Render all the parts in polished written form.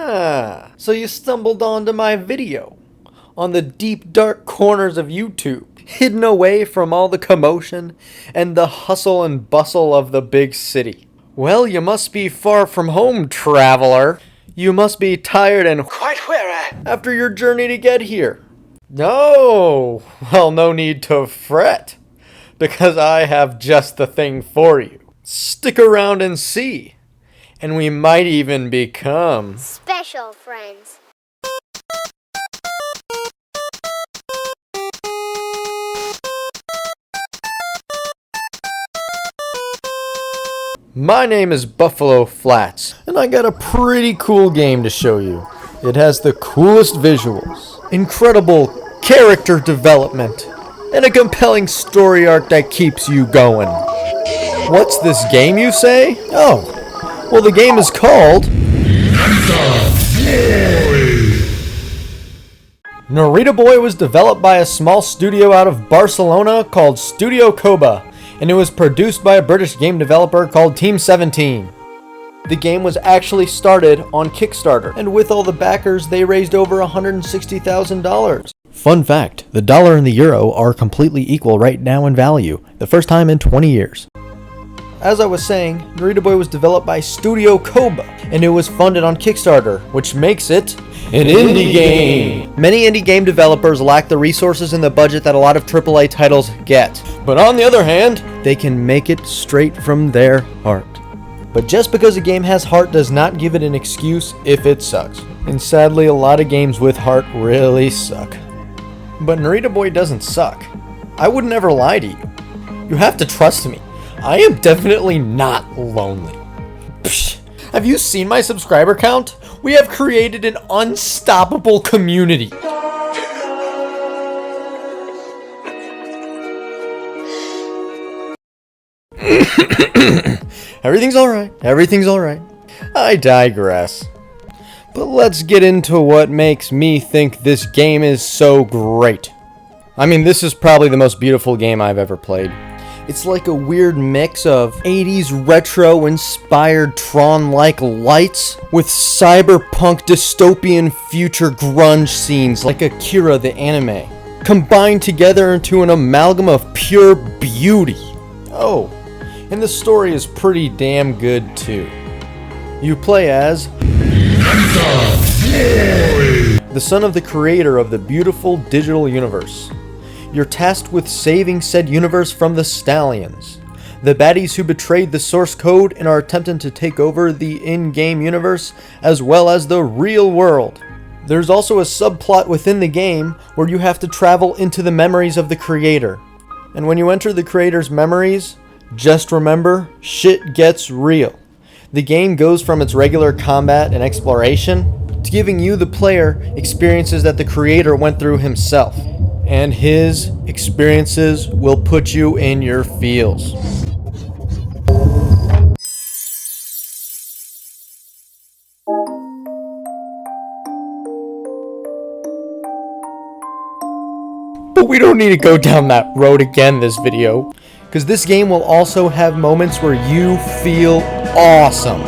So you stumbled onto my video on the deep dark corners of YouTube, hidden away from all the commotion and the hustle and bustle of the big city. Well, you must be far from home, traveler. You must be tired and quite weary after your journey to get here. No, well, no need to fret, because I have just the thing for you. Stick around and see, and we might even become special friends. My name is Buffalo Flats, and I got a pretty cool game to show you. It has the coolest visuals, incredible character development, and a compelling story arc that keeps you going. What's this game, you say? Oh, well, the game is called Narita Boy. Was developed by a small studio out of Barcelona called Studio Koba, and it was produced by a British game developer called Team 17. The game was actually started on Kickstarter, and with all the backers, they raised over $160,000. Fun fact, the dollar and the euro are completely equal right now in value, the first time in 20 years. As I was saying, Narita Boy was developed by Studio Koba, and it was funded on Kickstarter, which makes it an indie game. Many indie game developers lack the resources and the budget that a lot of AAA titles get. But on the other hand, they can make it straight from their heart. But just because a game has heart does not give it an excuse if it sucks. And sadly, a lot of games with heart really suck. But Narita Boy doesn't suck. I would never lie to you. You have to trust me. I am definitely not lonely. Psh, have you seen my subscriber count? We have created an unstoppable community. Everything's alright. Everything's alright. I digress. But let's get into what makes me think this game is so great. I mean, this is probably the most beautiful game I've ever played. It's like a weird mix of 80s retro-inspired Tron-like lights with cyberpunk dystopian future grunge scenes like Akira the anime, combined together into an amalgam of pure beauty. Oh, and the story is pretty damn good too. You play as the son of the creator of the beautiful digital universe. You're tasked with saving said universe from the Stallions, the baddies who betrayed the source code and are attempting to take over the in-game universe as well as the real world. There's also a subplot within the game where you have to travel into the memories of the creator. And when you enter the creator's memories, just remember, shit gets real. The game goes from its regular combat and exploration to giving you, the player, experiences that the creator went through himself. And his experiences will put you in your feels. But we don't need to go down that road again this video, because this game will also have moments where you feel awesome.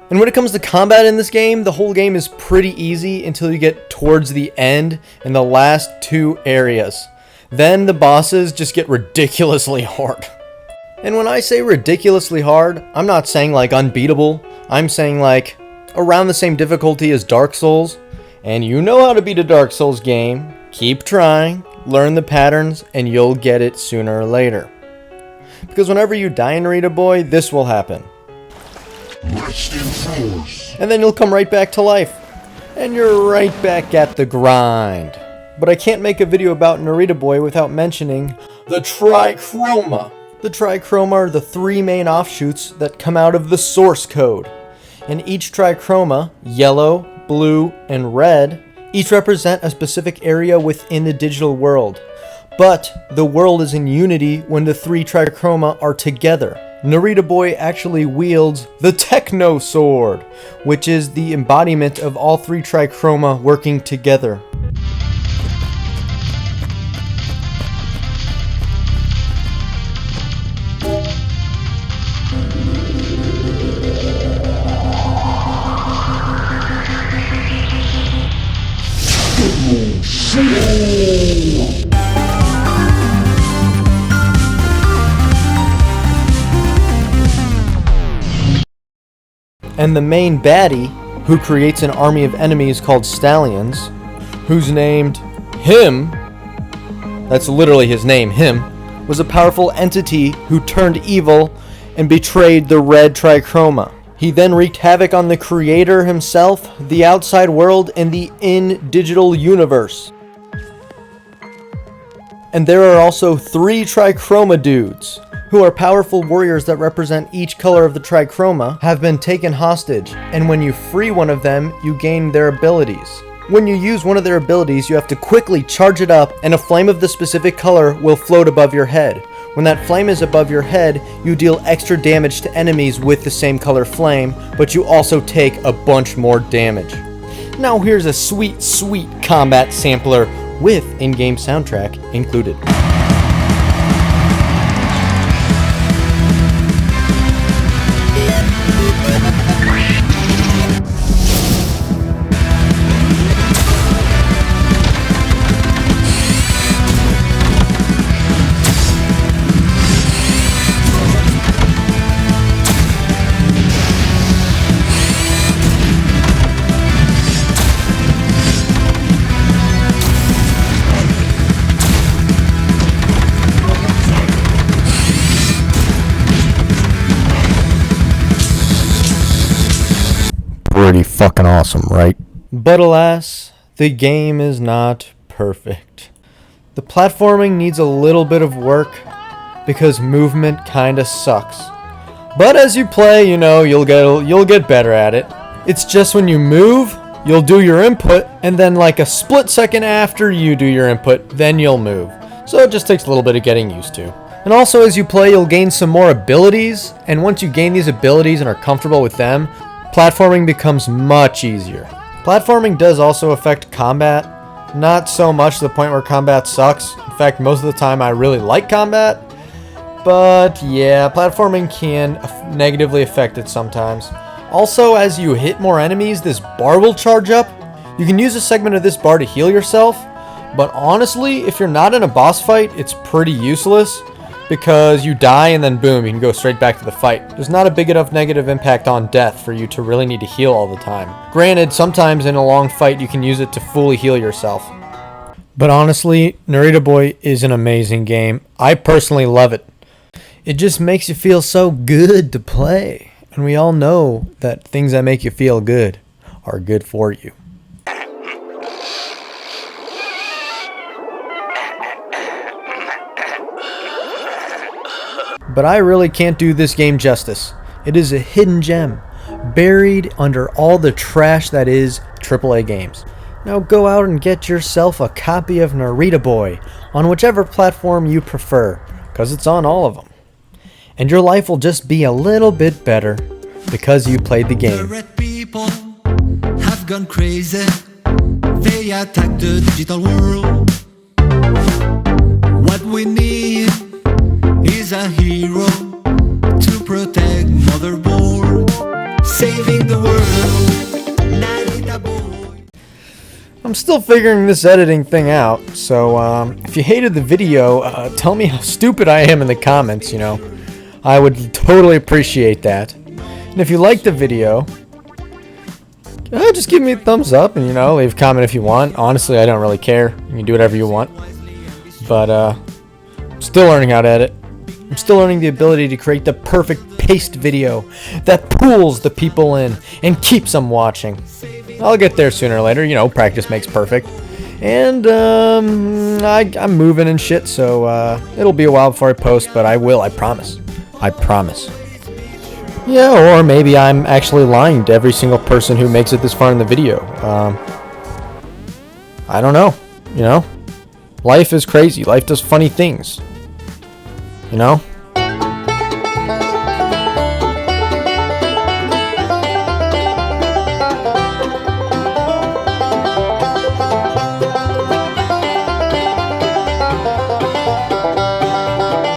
And when it comes to combat in this game, the whole game is pretty easy until you get towards the end in the last two areas. Then the bosses just get ridiculously hard. And when I say ridiculously hard, I'm not saying like unbeatable. I'm saying like around the same difficulty as Dark Souls. And you know how to beat a Dark Souls game. Keep trying, learn the patterns, and you'll get it sooner or later. Because whenever you die in Narita Boy, this will happen. And then you'll come right back to life. And you're right back at the grind. But I can't make a video about Narita Boy without mentioning the Trichroma. The Trichroma are the three main offshoots that come out of the source code. And each Trichroma, yellow, blue, and red, each represent a specific area within the digital world. But the world is in unity when the three Trichroma are together. Narita Boy actually wields the Techno Sword, which is the embodiment of all three trichroma working together. And the main baddie, who creates an army of enemies called Stallions, who's named Him, that's literally his name, Him, was a powerful entity who turned evil and betrayed the red trichroma. He then wreaked havoc on the creator himself, the outside world, and the in-digital universe. And there are also 3 trichroma dudes, who are powerful warriors that represent each color of the trichroma, have been taken hostage, and when you free one of them, you gain their abilities. When you use one of their abilities, you have to quickly charge it up, and a flame of the specific color will float above your head. When that flame is above your head, you deal extra damage to enemies with the same color flame, but you also take a bunch more damage. Now here's a sweet, sweet combat sampler with in-game soundtrack included. Pretty fucking awesome, right? But alas, the game is not perfect. The platforming needs a little bit of work because movement kinda sucks. But as you play, you know, you'll get better at it. It's just when you move, you'll do your input, and then like a split second after you do your input, then you'll move. So it just takes a little bit of getting used to. And also as you play, you'll gain some more abilities, and once you gain these abilities and are comfortable with them, platforming becomes much easier. Platforming does also affect combat, not so much to the point where combat sucks. In fact, most of the time I really like combat, but yeah, platforming can negatively affect it sometimes. Also, as you hit more enemies, this bar will charge up. You can use a segment of this bar to heal yourself, but honestly, if you're not in a boss fight, it's pretty useless, because you die and then boom, you can go straight back to the fight. There's not a big enough negative impact on death for you to really need to heal all the time. Granted, sometimes in a long fight you can use it to fully heal yourself. But honestly, Narita Boy is an amazing game. I personally love it. It just makes you feel so good to play. And we all know that things that make you feel good are good for you. But I really can't do this game justice. It is a hidden gem, buried under all the trash that is AAA games. Now go out and get yourself a copy of Narita Boy on whichever platform you prefer, because it's on all of them. And your life will just be a little bit better because you played the game. The red people have gone crazy. They attack the digital world. What we need is a hero to protect motherboard, saving the world. Narita Boy. I'm still figuring this editing thing out, so if you hated the video, tell me how stupid I am in the comments, you know. I would totally appreciate that. And if you liked the video, just give me a thumbs up and, you know, leave a comment if you want. Honestly, I don't really care. You can do whatever you want. But I'm still learning how to edit. I'm still learning the ability to create the perfect paced video that pulls the people in and keeps them watching. I'll get there sooner or later. You know, practice makes perfect. And I'm moving and shit, so it'll be a while before I post, but I will. I promise. I promise. Yeah, or maybe I'm actually lying to every single person who makes it this far in the video. I don't know. You know, life is crazy. Life does funny things. You know?